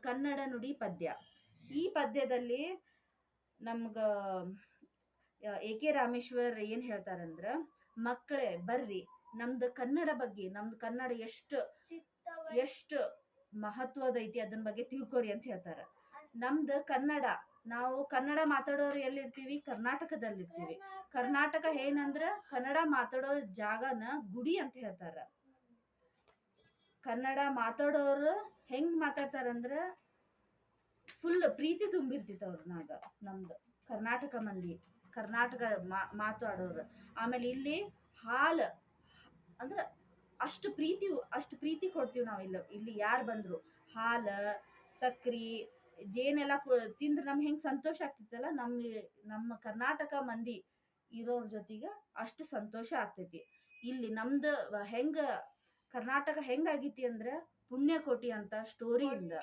ಕನ್ನಡ ನುಡಿ ಪದ್ಯ. ಈ ಪದ್ಯದಲ್ಲಿ ನಮ್ಗ A.K. ರಾಮೇಶ್ವರ್ ಏನ್ ಹೇಳ್ತಾರಂದ್ರ, ಮಕ್ಕಳೇ ಬರ್ರಿ ನಮ್ದು ಕನ್ನಡ ಬಗ್ಗೆ, ನಮ್ದು ಕನ್ನಡ ಎಷ್ಟು ಮಹತ್ವದ ಐತಿ ಅದನ್ ಬಗ್ಗೆ ತಿಳ್ಕೊರಿ ಅಂತ ಹೇಳ್ತಾರ. ನಮ್ದು ಕನ್ನಡ, ನಾವು ಕನ್ನಡ ಮಾತಾಡೋರು ಎಲ್ಲಿರ್ತೀವಿ? ಕರ್ನಾಟಕದಲ್ಲಿರ್ತೀವಿ. ಕರ್ನಾಟಕ ಏನಂದ್ರ ಕನ್ನಡ ಮಾತಾಡೋ ಜಾಗನ ಗುಡಿ ಅಂತ ಹೇಳ್ತಾರ. ಕನ್ನಡ ಮಾತಾಡೋರು ಹೆಂಗ್ ಮಾತಾಡ್ತಾರಂದ್ರ ಫುಲ್ ಪ್ರೀತಿ ತುಂಬಿರ್ತೈತಿ ಅವ್ರನಾಗ. ನಮ್ದು ಕರ್ನಾಟಕ ಮಂದಿ, ಕರ್ನಾಟಕ ಮಾತಾಡೋರು. ಆಮೇಲೆ ಇಲ್ಲಿ ಹಾಲ್ ಅಂದ್ರ ಅಷ್ಟು ಪ್ರೀತಿ ಕೊಡ್ತೀವಿ ನಾವ್. ಇಲ್ಲಿ ಯಾರು ಬಂದ್ರು ಹಾಲ, ಸಕ್ರಿ, ಜೇನೆಲ್ಲ ತಿಂದ್ರ ನಮ್ಗೆ ಹೆಂಗ್ ಸಂತೋಷ ಆಗ್ತಿತ್ತಲ್ಲ, ನಮ್ಮ ಕರ್ನಾಟಕ ಮಂದಿ ಇರೋರ್ ಜೊತೆಗೆ ಅಷ್ಟು ಸಂತೋಷ ಆಗ್ತೈತಿ. ಇಲ್ಲಿ ನಮ್ದು ಕರ್ನಾಟಕ ಹೆಂಗ್ ಆಗೈತಿ ಅಂದ್ರ ಪುಣ್ಯಕೋಟಿ ಅಂತ ಸ್ಟೋರಿಯಿಂದ